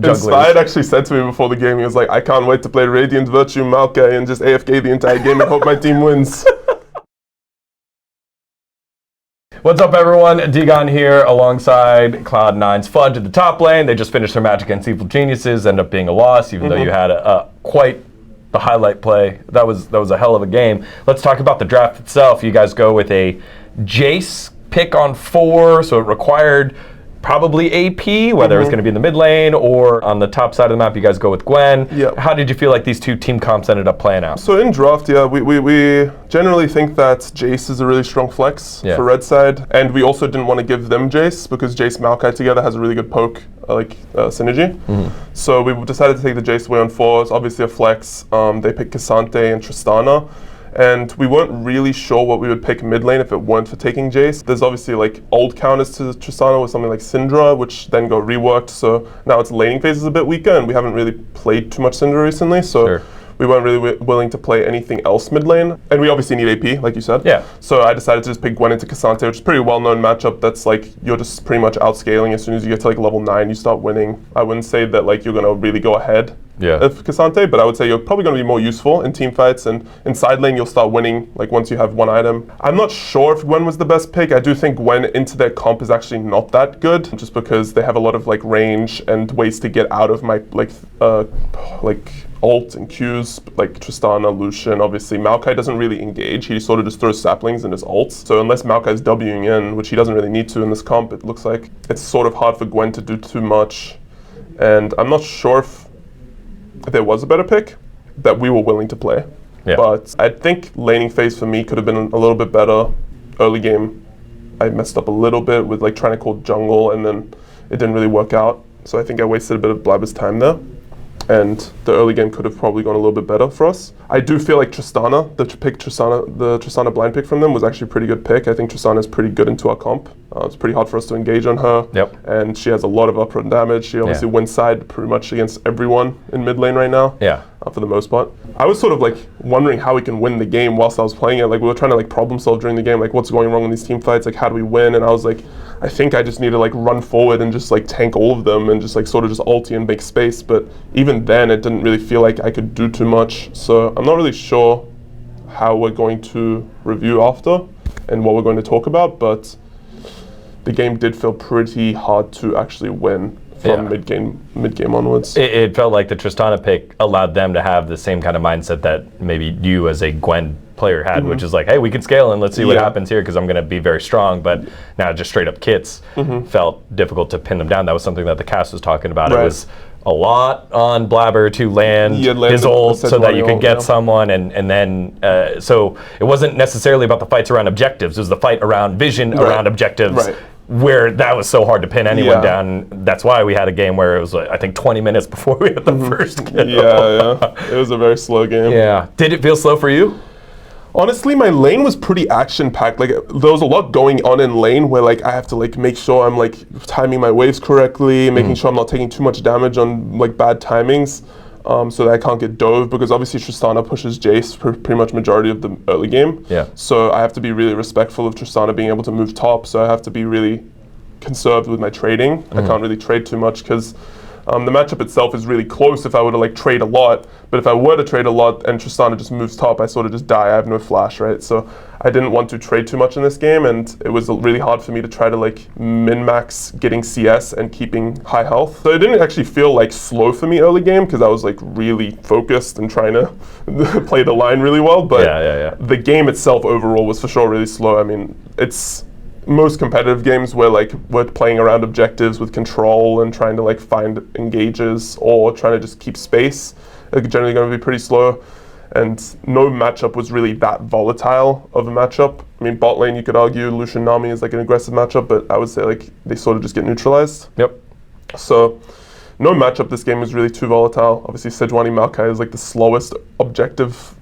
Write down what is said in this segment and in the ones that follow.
junglers. Inspired actually said to me before the game, he was like, I can't wait to play Radiant, Virtue, Maokai, and just AFK the entire game and hope my team wins. What's up, everyone? Digon here alongside Cloud9's Fudge at the top lane. They just finished their match against Evil Geniuses, ended up being a loss, even though you had quite the highlight play. That was a hell of a game. Let's talk about the draft itself. You guys go with a Jace pick on 4, so it required probably AP, whether it's going to be in the mid lane or on the top side of the map. You guys go with Gwen. Yep. How did you feel like these two team comps ended up playing out? So in draft, yeah, we generally think that Jace is a really strong flex for red side, and we also didn't want to give them Jace because Jace Maokai together has a really good poke synergy. So we decided to take the Jace away on 4. It's obviously a flex. They picked Cassante and Tristana. And we weren't really sure what we would pick mid lane if it weren't for taking Jace. There's obviously like old counters to Tristana with something like Syndra, which then got reworked. So now its laning phase is a bit weaker, and we haven't really played too much Syndra recently. So we weren't really willing to play anything else mid lane. And we obviously need AP, like you said. Yeah. So I decided to just pick Gwen into Cassante, which is a pretty well-known matchup. That's like, you're just pretty much outscaling. As soon as you get to like level 9, you start winning. I wouldn't say that like you're gonna really go ahead of Cassante, but I would say you're probably going to be more useful in team fights, and in side lane you'll start winning like once you have one item. I'm not sure if Gwen was the best pick. I do think Gwen into their comp is actually not that good, just because they have a lot of like range and ways to get out of my like ult and Qs, like Tristana, Lucian. Obviously Maokai doesn't really engage. He sort of just throws saplings in his ults. So unless Maokai's Wing in, which he doesn't really need to in this comp, it looks like it's sort of hard for Gwen to do too much. And I'm not sure if there was a better pick that we were willing to play. But I think laning phase for me could have been a little bit better. Early game, I messed up a little bit with like trying to call jungle, and then it didn't really work out. So I think I wasted a bit of Blabber's time there. And the early game could have probably gone a little bit better for us. I do feel like Tristana, the Tristana blind pick from them was actually a pretty good pick. I think Tristana is pretty good into our comp. It's pretty hard for us to engage on her. And she has a lot of upfront damage. She obviously wins side pretty much against everyone in mid lane right now. For the most part. I was sort of like wondering how we can win the game whilst I was playing it. Like we were trying to like problem solve during the game, like what's going wrong in these team fights, like how do we win? And I was like, I think I just need to like run forward and just like tank all of them and just like sort of just ulti and make space. But even then it didn't really feel like I could do too much. So I'm not really sure how we're going to review after and what we're going to talk about, but the game did feel pretty hard to actually win from mid-game onwards. It felt like the Tristana pick allowed them to have the same kind of mindset that maybe you as a Gwen player had, which is like, hey, we can scale and let's see what happens here because I'm going to be very strong. But now just straight up kits felt difficult to pin them down. That was something that the cast was talking about. It was a lot on Blabber to land his ult so that you could get someone, and then so it wasn't necessarily about the fights around objectives. It was the fight around vision around objectives. Where that was so hard to pin anyone down. That's why we had a game where it was, I think, 20 minutes before we had the first kill. It was a very slow game. Did it feel slow for you? Honestly, my lane was pretty action-packed. Like there was a lot going on in lane where like I have to like make sure I'm like timing my waves correctly, making sure I'm not taking too much damage on like bad timings. So that I can't get dove, because obviously Tristana pushes Jace for pretty much majority of the early game. So I have to be really respectful of Tristana being able to move top, so I have to be really conserved with my trading. I can't really trade too much because the matchup itself is really close if I were to like trade a lot, but if I were to trade a lot and Tristana just moves top, I sort of just die. I have no flash, right? So I didn't want to trade too much in this game, and it was really hard for me to try to like min-max getting CS and keeping high health. So it didn't actually feel like slow for me early game because I was like really focused and trying to play the line really well, but the game itself overall was for sure really slow. I mean, it's most competitive games where like we're playing around objectives with control and trying to like find engages or trying to just keep space, are generally going to be pretty slow. And no matchup was really that volatile of a matchup. I mean, bot lane, you could argue Lucian Nami is like an aggressive matchup, but I would say like they sort of just get neutralized. So no matchup this game was really too volatile. Obviously Sejuani Maokai is like the slowest objective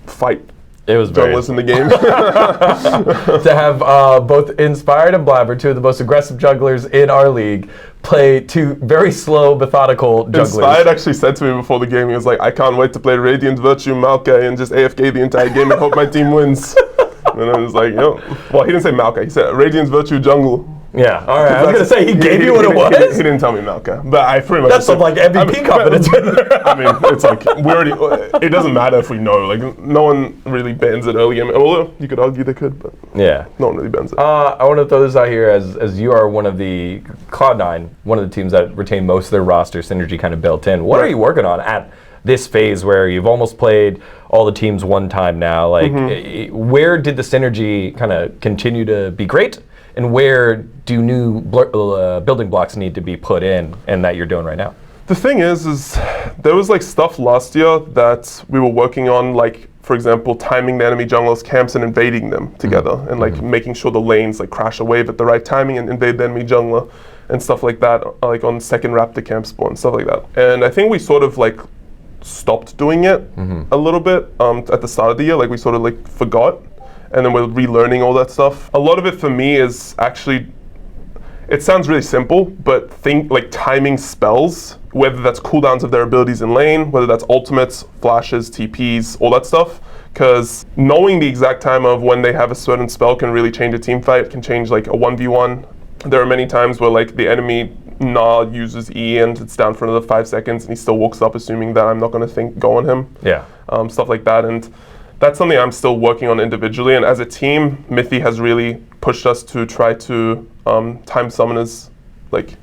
fight It was very in the game. To have both Inspired and Blabber, two of the most aggressive jugglers in our league, play two very slow, methodical jugglers. Inspired actually said to me before the game, he was like, I can't wait to play Radiant, Virtue, Maokai, and just AFK the entire game and hope my team wins. And I was like, well, he didn't say Maokai, he said Radiant, Virtue, Jungle. Yeah, all right. I was going to say, he gave you what it was? He didn't tell me Malka, but I pretty much... That's some, like, MVP confidence. I mean, it's like, we already... It doesn't matter if we know. Like, no one really bans it early game. Although, you could argue they could, but no one really bans it. I want to throw this out here as you are one of the... Cloud9, one of the teams that retain most of their roster synergy kind of built in. What are you working on at this phase where you've almost played all the teams one time now? Like, where did the synergy kind of continue to be great? And where do new building blocks need to be put in and that you're doing right now? The thing is there was like stuff last year that we were working on, like, for example, timing the enemy junglers' camps and invading them together, and like making sure the lanes like crash a wave at the right timing and invade the enemy jungler and stuff like that, like on second Raptor camp spawn, stuff like that. And I think we sort of like stopped doing it a little bit at the start of the year, like we sort of like forgot. And then we're relearning all that stuff. A lot of it for me is actually, it sounds really simple, but think like timing spells, whether that's cooldowns of their abilities in lane, whether that's ultimates, flashes, TPs, all that stuff. Because knowing the exact time of when they have a certain spell can really change a team fight, can change like a 1v1. There are many times where like the enemy uses E and it's down for another 5 seconds and he still walks up assuming that I'm not going to go on him. Yeah. Stuff like that. And that's something I'm still working on individually, and as a team, Mithy has really pushed us to try to time summoners like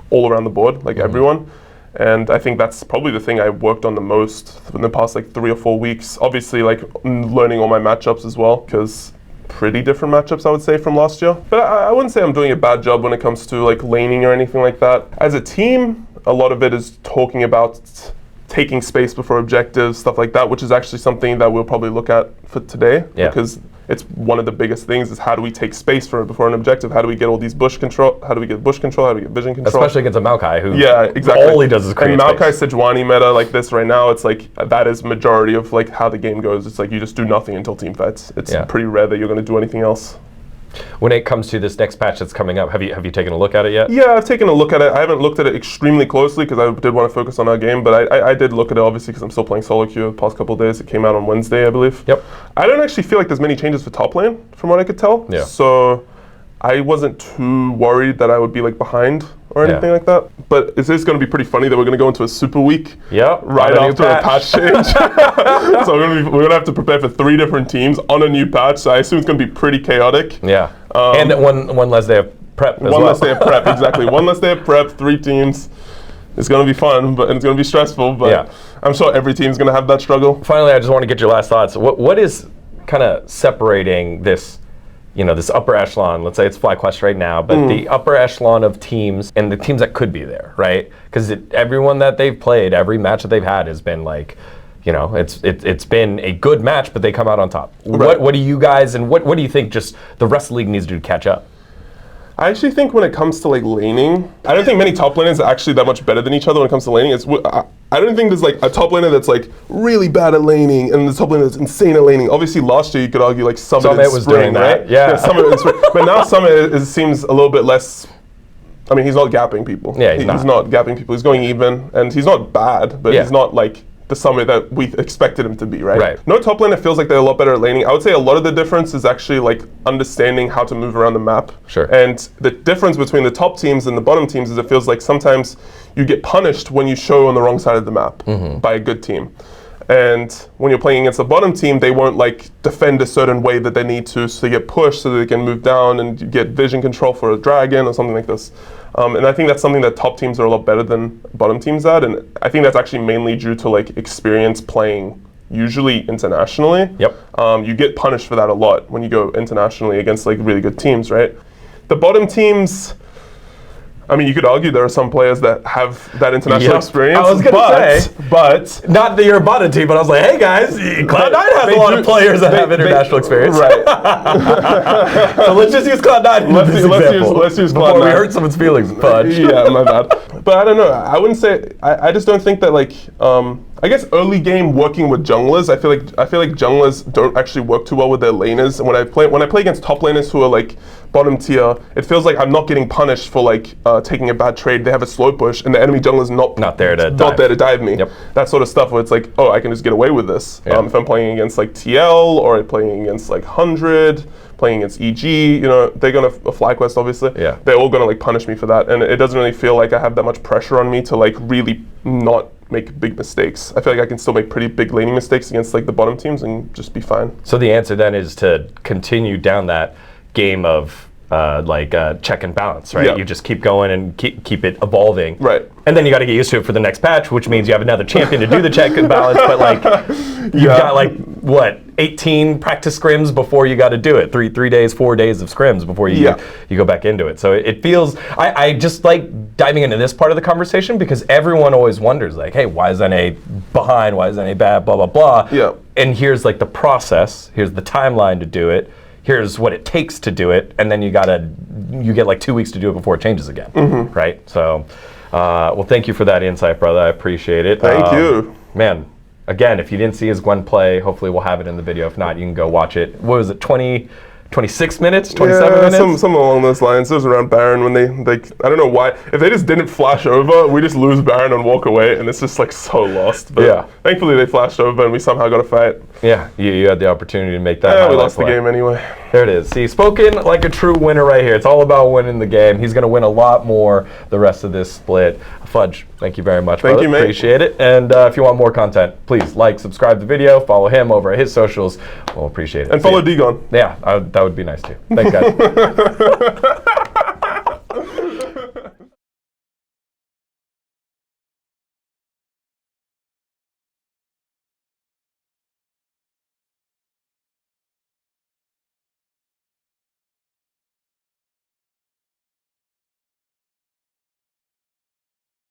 all around the board, like everyone. And I think that's probably the thing I worked on the most in the past like 3 or 4 weeks. Obviously, like learning all my matchups as well, because pretty different matchups I would say from last year. But I wouldn't say I'm doing a bad job when it comes to like laning or anything like that. As a team, a lot of it is talking about taking space before objectives, stuff like that, which is actually something that we'll probably look at for today, because it's one of the biggest things is how do we take space before an objective? How do we get all these bush control? How do we get bush control? How do we get vision control? Especially against a Maokai who exactly. all he does is create space. And space. Maokai Sejuani meta like this right now, it's like that is majority of like how the game goes. It's like you just do nothing until team fights. It's pretty rare that you're going to do anything else. When it comes to this next patch that's coming up, have you taken a look at it yet? Yeah, I've taken a look at it. I haven't looked at it extremely closely because I did want to focus on our game, but I did look at it obviously because I'm still playing solo queue the past couple of days. It came out on Wednesday, I believe. Yep. I don't actually feel like there's many changes for top lane from what I could tell. Yeah. So I wasn't too worried that I would be like behind or anything like that. But it is going to be pretty funny that we're going to go into a super week right after a patch change. So we're going to have to prepare for 3 different teams on a new patch. So I assume it's going to be pretty chaotic. Yeah. And one less day of prep as well. One less day of prep, exactly. One less day of prep, 3 teams. It's going to be fun, but it's going to be stressful. But I'm sure every team's going to have that struggle. Finally, I just want to get your last thoughts. What is kind of separating this, this upper echelon, let's say it's FlyQuest right now, but the upper echelon of teams and the teams that could be there, right? Because everyone that they've played, every match that they've had has been like, it's been a good match, but they come out on top. Right. What do you guys, and what do you think just the rest of the league needs to do to catch up? I actually think when it comes to like laning, I don't think many top laners are actually that much better than each other when it comes to laning. I don't think there's like a top laner that's like really bad at laning and the top laner that's insane at laning. Obviously last year you could argue like Summit was doing that, right? Yeah, Summit in spring. But now Summit seems a little bit less, I mean he's not gapping people. Yeah, he's not gapping people. He's going even and he's not bad, but he's not like the Summit that we expected him to be, right? No top laner feels like they're a lot better at laning. I would say a lot of the difference is actually like understanding how to move around the map. Sure. And the difference between the top teams and the bottom teams is it feels like sometimes you get punished when you show on the wrong side of the map by a good team. And when you're playing against a bottom team, they won't like defend a certain way that they need to, so they get pushed so that they can move down and you get vision control for a dragon or something like this. And I think that's something that top teams are a lot better than bottom teams at, and I think that's actually mainly due to like experience playing usually internationally. Yep. You get punished for that a lot when you go internationally against like really good teams, right? The bottom teams, I mean, you could argue there are some players that have that international experience. I was going to say, but not that you're a bottom team, but I was like, hey guys, Cloud9 has a lot of players that have international experience. Right. So let's just use Cloud9. Let's use Cloud9. Before we hurt someone's feelings, Fudge. Yeah, my bad. But I don't know. I wouldn't say. I just don't think that like. I guess early game working with junglers, I feel like junglers don't actually work too well with their laners. And when I play against top laners who are like bottom tier, it feels like I'm not getting punished for like taking a bad trade. They have a slow push, and the enemy jungler's not there to dive me. Yep. That sort of stuff where it's like, oh, I can just get away with this. Yeah. If I'm playing against like TL or playing against like 100, playing against EG, you know, they're gonna fly quest obviously. Yeah. They're all gonna like punish me for that, and it doesn't really feel like I have that much pressure on me to like really not make big mistakes. I feel like I can still make pretty big laning mistakes against like the bottom teams and just be fine. So the answer then is to continue down that game of check and balance, right? Yeah. You just keep going and keep it evolving. Right. And then you got to get used to it for the next patch, which means you have another champion to do the check and balance, but like you've got like, what, 18 practice scrims before you got to do it. 3 days, 4 days of scrims before you go back into it. So it feels, I just like diving into this part of the conversation because everyone always wonders like, hey, why is NA behind? Why is NA bad? Blah, blah, blah. Yeah. And here's like the process. Here's the timeline to do it. Here's what it takes to do it, and then you get like 2 weeks to do it before it changes again, right? So, well, thank you for that insight, brother. I appreciate it. Thank you. Man, again, if you didn't see his Gwen play, hopefully we'll have it in the video. If not, you can go watch it. What was it, 26 minutes, 27 minutes? Something along those lines. It was around Baron when they I don't know why. If they just didn't flash over, we just lose Baron and walk away, and it's just like so lost. But thankfully they flashed over and we somehow got a fight. Yeah, you had the opportunity to make that. Yeah, we lost the game anyway. There it is. See, spoken like a true winner right here. It's all about winning the game. He's going to win a lot more the rest of this split. Fudge, thank you very much, brother. Thank you, mate. Appreciate it. And if you want more content, please like, subscribe to the video, follow him over at his socials. We'll appreciate it. And follow Digon. Yeah, that would be nice too. Thanks, guys.